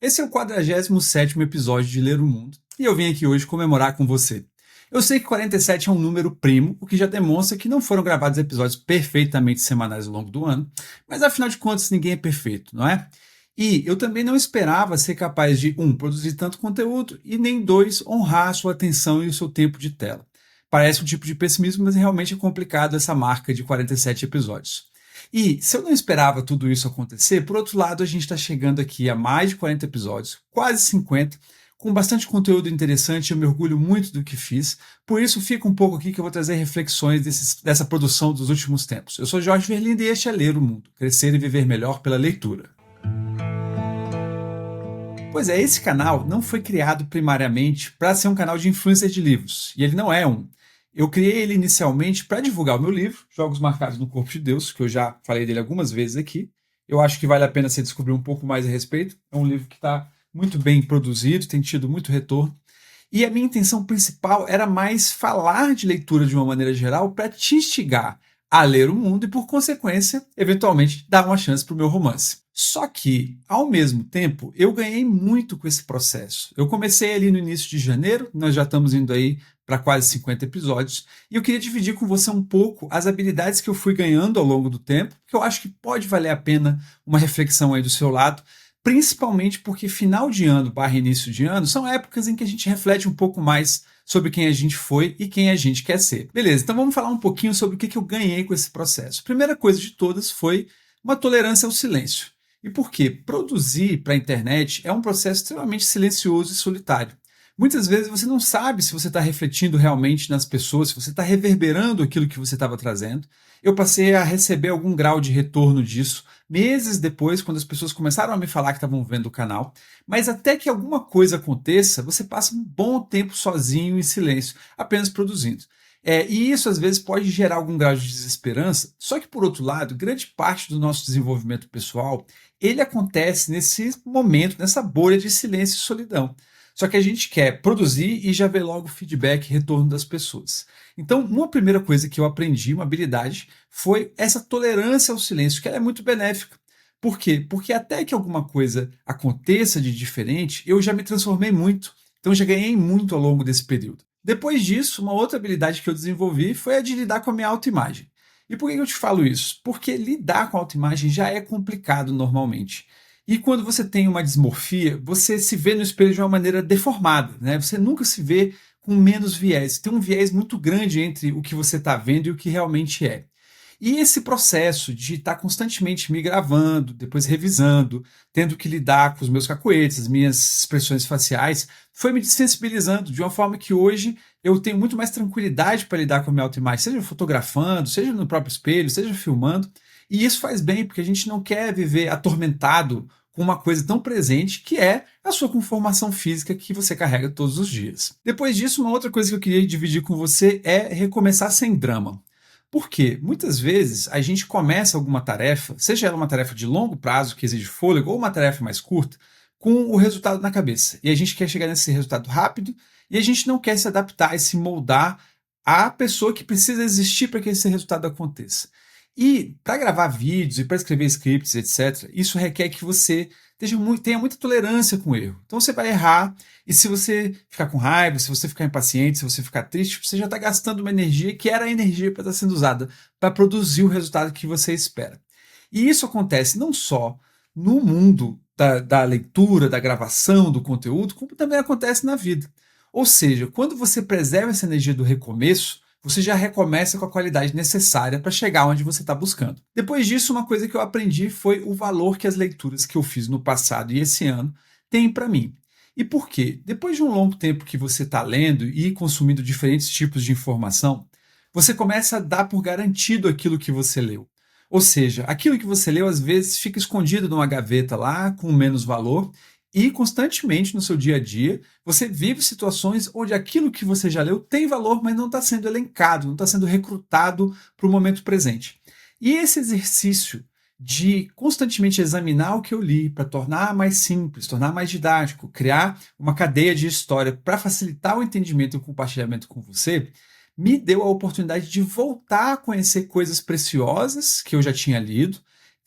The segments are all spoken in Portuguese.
Esse é o 47º episódio de Ler o Mundo e eu vim aqui hoje comemorar com você. Eu sei que 47 é um número primo, o que já demonstra que não foram gravados episódios perfeitamente semanais ao longo do ano, mas afinal de contas ninguém é perfeito, não é? E eu também não esperava ser capaz de, produzir tanto conteúdo e nem dois, honrar a sua atenção e o seu tempo de tela. Parece um tipo de pessimismo, mas realmente é complicado essa marca de 47 episódios. E se eu não esperava tudo isso acontecer, por outro lado, a gente está chegando aqui a mais de 40 episódios, quase 50, com bastante conteúdo interessante, eu me orgulho muito do que fiz, por isso fica um pouco aqui que eu vou trazer reflexões dessa produção dos últimos tempos. Eu sou Jorge Verlindo e este é Ler o Mundo, crescer e viver melhor pela leitura. Pois é, esse canal não foi criado primariamente para ser um canal de influencer de livros, e ele não é um. Eu criei ele inicialmente para divulgar o meu livro, Jogos Marcados no Corpo de Deus, que eu já falei dele algumas vezes aqui. Eu acho que vale a pena você descobrir um pouco mais a respeito. É um livro que está muito bem produzido, tem tido muito retorno. E a minha intenção principal era mais falar de leitura de uma maneira geral para te instigar a ler o mundo e, por consequência, eventualmente dar uma chance para o meu romance. Só que, ao mesmo tempo, eu ganhei muito com esse processo. Eu comecei ali no início de janeiro, nós já estamos indo aí para quase 50 episódios, e eu queria dividir com você um pouco as habilidades que eu fui ganhando ao longo do tempo, que eu acho que pode valer a pena uma reflexão aí do seu lado, principalmente porque final de ano / início de ano são épocas em que a gente reflete um pouco mais sobre quem a gente foi e quem a gente quer ser. Beleza, então vamos falar um pouquinho sobre o que eu ganhei com esse processo. Primeira coisa de todas foi uma tolerância ao silêncio. E por quê? Produzir para a internet é um processo extremamente silencioso e solitário. Muitas vezes você não sabe se você está refletindo realmente nas pessoas, se você está reverberando aquilo que você estava trazendo. Eu passei a receber algum grau de retorno disso meses depois, quando as pessoas começaram a me falar que estavam vendo o canal. Mas até que alguma coisa aconteça, você passa um bom tempo sozinho, em silêncio, apenas produzindo. E isso às vezes pode gerar algum grau de desesperança, só que por outro lado, grande parte do nosso desenvolvimento pessoal, ele acontece nesse momento, nessa bolha de silêncio e solidão. Só que a gente quer produzir e já ver logo o feedback e retorno das pessoas. Então, uma primeira coisa que eu aprendi, uma habilidade, foi essa tolerância ao silêncio, que ela é muito benéfica. Por quê? Porque até que alguma coisa aconteça de diferente, eu já me transformei muito. Então, já ganhei muito ao longo desse período. Depois disso, uma outra habilidade que eu desenvolvi foi a de lidar com a minha autoimagem. E por que eu te falo isso? Porque lidar com a autoimagem já é complicado normalmente. E quando você tem uma dismorfia, você se vê no espelho de uma maneira deformada, né? Você nunca se vê com menos viés. Tem um viés muito grande entre o que você está vendo e o que realmente é. E esse processo de estar constantemente me gravando, depois revisando, tendo que lidar com os meus cacoetes, as minhas expressões faciais, foi me desensibilizando de uma forma que hoje eu tenho muito mais tranquilidade para lidar com a minha autoimagem, seja fotografando, seja no próprio espelho, seja filmando. E isso faz bem, porque a gente não quer viver atormentado com uma coisa tão presente que é a sua conformação física que você carrega todos os dias. Depois disso, uma outra coisa que eu queria dividir com você é recomeçar sem drama. Por quê? Muitas vezes a gente começa alguma tarefa, seja ela uma tarefa de longo prazo que exige fôlego ou uma tarefa mais curta, com o resultado na cabeça. E a gente quer chegar nesse resultado rápido e a gente não quer se adaptar e se moldar à pessoa que precisa existir para que esse resultado aconteça. E para gravar vídeos e para escrever scripts, etc., isso requer que você tenha muita tolerância com o erro. Então você vai errar, e se você ficar com raiva, se você ficar impaciente, se você ficar triste, você já está gastando uma energia que era a energia para estar sendo usada para produzir o resultado que você espera. E isso acontece não só no mundo da leitura, da gravação, do conteúdo, como também acontece na vida. Ou seja, quando você preserva essa energia do recomeço, você já recomeça com a qualidade necessária para chegar onde você está buscando. Depois disso, uma coisa que eu aprendi foi o valor que as leituras que eu fiz no passado e esse ano têm para mim. E por quê? Depois de um longo tempo que você está lendo e consumindo diferentes tipos de informação, você começa a dar por garantido aquilo que você leu. Ou seja, aquilo que você leu às vezes fica escondido numa gaveta lá, com menos valor, e constantemente no seu dia a dia, você vive situações onde aquilo que você já leu tem valor, mas não está sendo elencado, não está sendo recrutado para o momento presente. E esse exercício de constantemente examinar o que eu li para tornar mais simples, tornar mais didático, criar uma cadeia de história para facilitar o entendimento e o compartilhamento com você, me deu a oportunidade de voltar a conhecer coisas preciosas que eu já tinha lido,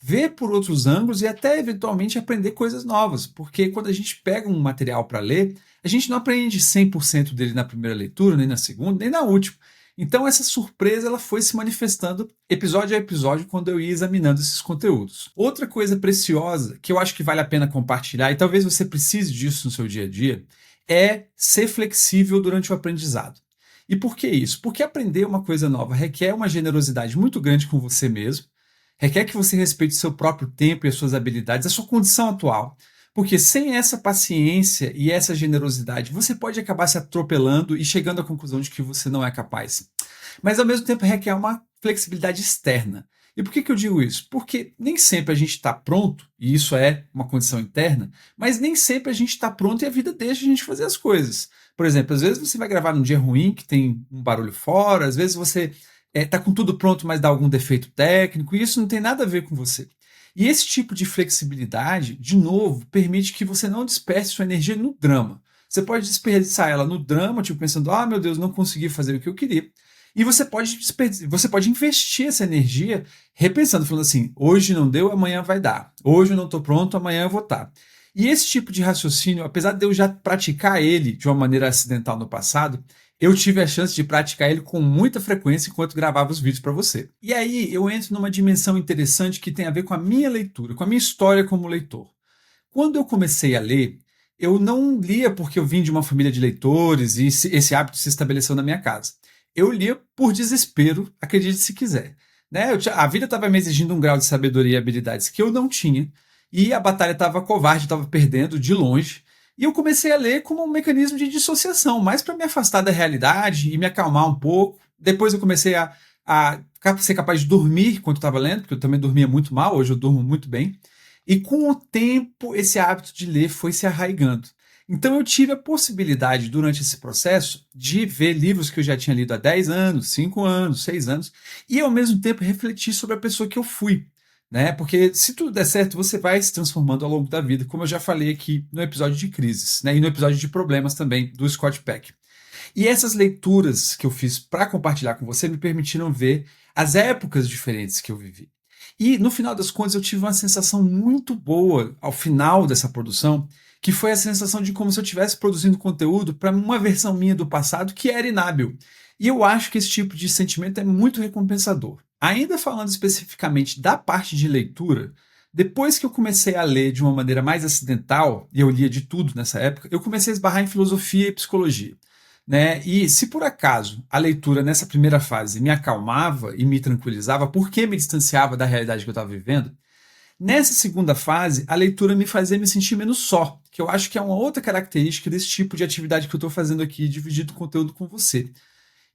ver por outros ângulos e até eventualmente aprender coisas novas, porque quando a gente pega um material para ler, a gente não aprende 100% dele na primeira leitura, nem na segunda, nem na última. Então essa surpresa ela foi se manifestando episódio a episódio quando eu ia examinando esses conteúdos. Outra coisa preciosa que eu acho que vale a pena compartilhar, e talvez você precise disso no seu dia a dia, é ser flexível durante o aprendizado. E por que isso? Porque aprender uma coisa nova requer uma generosidade muito grande com você mesmo, requer que você respeite o seu próprio tempo e as suas habilidades, a sua condição atual. Porque sem essa paciência e essa generosidade, você pode acabar se atropelando e chegando à conclusão de que você não é capaz. Mas ao mesmo tempo requer uma flexibilidade externa. E por que eu digo isso? Porque nem sempre a gente está pronto, e isso é uma condição interna, mas nem sempre a gente está pronto e a vida deixa a gente fazer as coisas. Por exemplo, às vezes você vai gravar num dia ruim, que tem um barulho fora, às vezes você está com tudo pronto, mas dá algum defeito técnico, e isso não tem nada a ver com você. E esse tipo de flexibilidade, de novo, permite que você não disperse sua energia no drama. Você pode desperdiçar ela no drama, tipo pensando, ah, meu Deus, não consegui fazer o que eu queria. E você pode investir essa energia repensando, falando assim, hoje não deu, amanhã vai dar. Hoje eu não estou pronto, amanhã eu vou estar. E esse tipo de raciocínio, apesar de eu já praticar ele de uma maneira acidental no passado, eu tive a chance de praticar ele com muita frequência enquanto gravava os vídeos para você. E aí eu entro numa dimensão interessante que tem a ver com a minha leitura, com a minha história como leitor. Quando eu comecei a ler, eu não lia porque eu vim de uma família de leitores e esse hábito se estabeleceu na minha casa. Eu lia por desespero, acredite se quiser. Né? A vida estava me exigindo um grau de sabedoria e habilidades que eu não tinha, e a batalha estava covarde, estava perdendo de longe. E eu comecei a ler como um mecanismo de dissociação, mais para me afastar da realidade e me acalmar um pouco. Depois eu comecei a ser capaz de dormir enquanto estava lendo, porque eu também dormia muito mal, hoje eu durmo muito bem. E com o tempo, esse hábito de ler foi se arraigando. Então eu tive a possibilidade, durante esse processo, de ver livros que eu já tinha lido há 10 anos, 5 anos, 6 anos, e ao mesmo tempo refletir sobre a pessoa que eu fui. Né? Porque se tudo der certo, você vai se transformando ao longo da vida, como eu já falei aqui no episódio de crises, né? E no episódio de problemas também, do Scott Peck. E essas leituras que eu fiz para compartilhar com você me permitiram ver as épocas diferentes que eu vivi. E no final das contas eu tive uma sensação muito boa ao final dessa produção, que foi a sensação de como se eu estivesse produzindo conteúdo para uma versão minha do passado que era inábil. E eu acho que esse tipo de sentimento é muito recompensador. Ainda falando especificamente da parte de leitura, depois que eu comecei a ler de uma maneira mais acidental, e eu lia de tudo nessa época, eu comecei a esbarrar em filosofia e psicologia. Né? E se por acaso a leitura nessa primeira fase me acalmava e me tranquilizava, porque me distanciava da realidade que eu estava vivendo, nessa segunda fase a leitura me fazia me sentir menos só, que eu acho que é uma outra característica desse tipo de atividade que eu estou fazendo aqui, dividindo o conteúdo com você.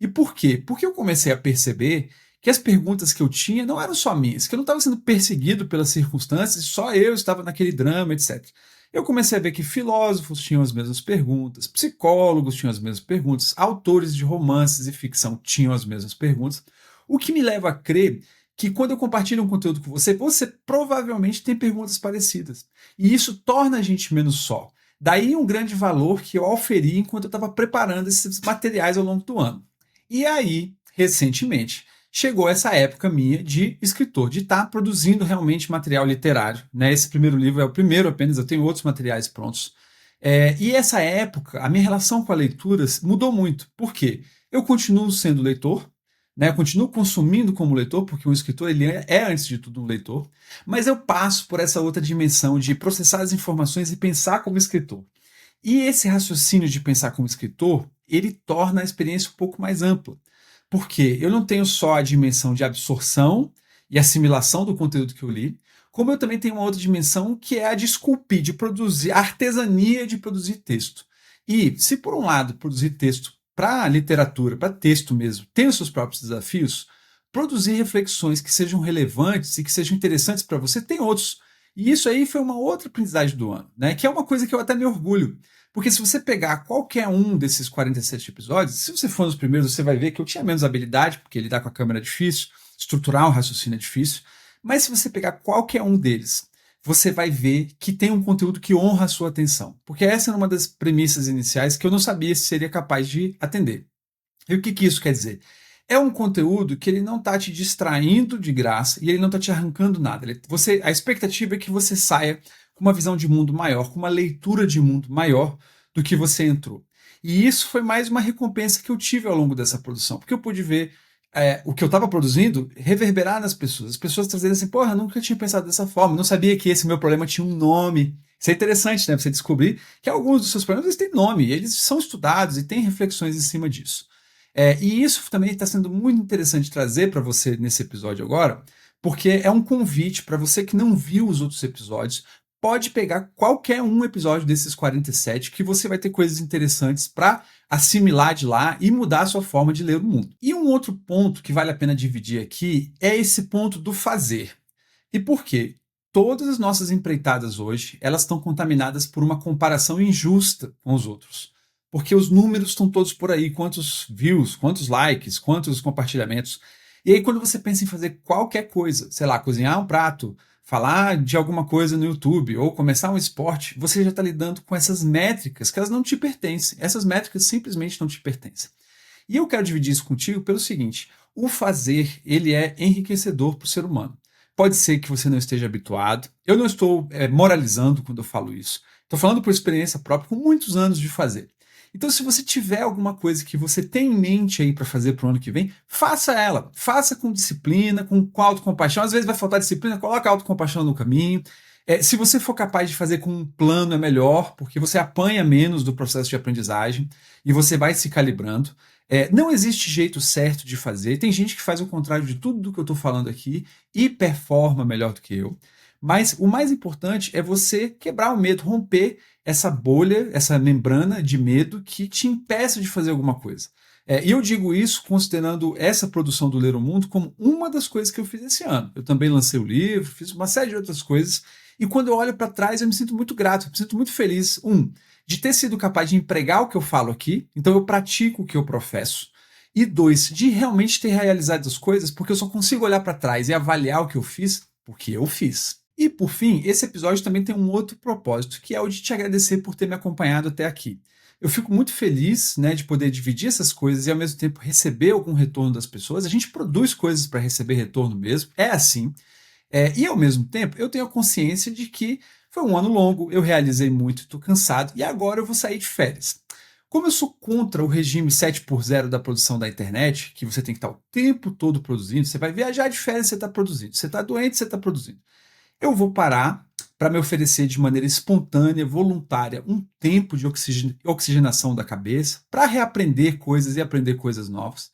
E por quê? Porque eu comecei a perceber que as perguntas que eu tinha não eram só minhas, que eu não estava sendo perseguido pelas circunstâncias, só eu estava naquele drama, etc. Eu comecei a ver que filósofos tinham as mesmas perguntas, psicólogos tinham as mesmas perguntas, autores de romances e ficção tinham as mesmas perguntas, o que me leva a crer que quando eu compartilho um conteúdo com você, você provavelmente tem perguntas parecidas. E isso torna a gente menos só. Daí um grande valor que eu auferi enquanto eu estava preparando esses materiais ao longo do ano. E aí, recentemente, chegou essa época minha de escritor, de estar produzindo realmente material literário. Né? Esse primeiro livro é o primeiro apenas, eu tenho outros materiais prontos. E essa época, a minha relação com a leitura mudou muito. Por quê? Eu continuo sendo leitor, né? Eu continuo consumindo como leitor, porque um escritor ele é, antes de tudo, um leitor, mas eu passo por essa outra dimensão de processar as informações e pensar como escritor. E esse raciocínio de pensar como escritor, ele torna a experiência um pouco mais ampla. Porque eu não tenho só a dimensão de absorção e assimilação do conteúdo que eu li, como eu também tenho uma outra dimensão que é a de esculpir, de produzir, a artesania de produzir texto. E se por um lado produzir texto para literatura, para texto mesmo, tem os seus próprios desafios, produzir reflexões que sejam relevantes e que sejam interessantes para você tem outros. E isso aí foi uma outra aprendizagem do ano, né? Que é uma coisa que eu até me orgulho. Porque se você pegar qualquer um desses 47 episódios, se você for nos primeiros, você vai ver que eu tinha menos habilidade, porque lidar com a câmera é difícil, estruturar um raciocínio é difícil. Mas se você pegar qualquer um deles, você vai ver que tem um conteúdo que honra a sua atenção. Porque essa era uma das premissas iniciais que eu não sabia se seria capaz de atender. E o que isso quer dizer? É um conteúdo que ele não está te distraindo de graça e ele não está te arrancando nada. A expectativa é que você saia com uma visão de mundo maior, com uma leitura de mundo maior do que você entrou. E isso foi mais uma recompensa que eu tive ao longo dessa produção, porque eu pude ver o que eu estava produzindo reverberar nas pessoas. As pessoas trazendo assim, porra, eu nunca tinha pensado dessa forma, não sabia que esse meu problema tinha um nome. Isso é interessante, né? Você descobrir que alguns dos seus problemas eles têm nome, eles são estudados e têm reflexões em cima disso. E isso também está sendo muito interessante trazer para você nesse episódio agora, porque é um convite para você que não viu os outros episódios, pode pegar qualquer um episódio desses 47 que você vai ter coisas interessantes para assimilar de lá e mudar a sua forma de ler o mundo. E um outro ponto que vale a pena dividir aqui é esse ponto do fazer. E por quê? Todas as nossas empreitadas hoje, elas estão contaminadas por uma comparação injusta com os outros. Porque os números estão todos por aí, quantos views, quantos likes, quantos compartilhamentos. E aí quando você pensa em fazer qualquer coisa, sei lá, cozinhar um prato, falar de alguma coisa no YouTube ou começar um esporte, você já está lidando com essas métricas que elas não te pertencem. Essas métricas simplesmente não te pertencem. E eu quero dividir isso contigo pelo seguinte: o fazer, ele é enriquecedor para o ser humano. Pode ser que você não esteja habituado. Eu não estou moralizando quando eu falo isso. Estou falando por experiência própria, com muitos anos de fazer. Então, se você tiver alguma coisa que você tem em mente aí para fazer para o ano que vem, faça ela. Faça com disciplina, com autocompaixão. Às vezes vai faltar disciplina, coloca a autocompaixão no caminho. Se você for capaz de fazer com um plano, é melhor, porque você apanha menos do processo de aprendizagem e você vai se calibrando. Não existe jeito certo de fazer. Tem gente que faz o contrário de tudo do que eu estou falando aqui e performa melhor do que eu. Mas o mais importante é você quebrar o medo, romper essa bolha, essa membrana de medo que te impeça de fazer alguma coisa. E eu digo isso considerando essa produção do Ler o Mundo como uma das coisas que eu fiz esse ano. Eu também lancei o livro, fiz uma série de outras coisas. E quando eu olho para trás, eu me sinto muito grato, eu me sinto muito feliz. De ter sido capaz de empregar o que eu falo aqui, então eu pratico o que eu professo. E 2, de realmente ter realizado as coisas, porque eu só consigo olhar para trás e avaliar o que eu fiz, porque eu fiz. E por fim, esse episódio também tem um outro propósito, que é o de te agradecer por ter me acompanhado até aqui. Eu fico muito feliz, né, de poder dividir essas coisas e ao mesmo tempo receber algum retorno das pessoas. A gente produz coisas para receber retorno mesmo, é assim. E ao mesmo tempo, eu tenho a consciência de que foi um ano longo, eu realizei muito, estou cansado e agora eu vou sair de férias. Como eu sou contra o regime 7x0 da produção da internet, que você tem que estar o tempo todo produzindo, você vai viajar de férias, você está produzindo, você está doente, você está produzindo. Eu vou parar para me oferecer de maneira espontânea, voluntária, um tempo de oxigenação da cabeça, para reaprender coisas e aprender coisas novas.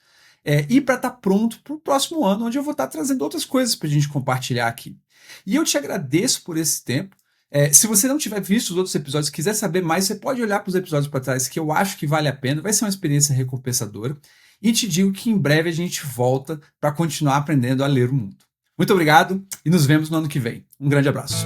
E para estar pronto para o próximo ano, onde eu vou estar trazendo outras coisas para a gente compartilhar aqui. E eu te agradeço por esse tempo. Se você não tiver visto os outros episódios e quiser saber mais, você pode olhar para os episódios para trás, que eu acho que vale a pena, vai ser uma experiência recompensadora. E te digo que em breve a gente volta para continuar aprendendo a ler o mundo. Muito obrigado e nos vemos no ano que vem. Um grande abraço.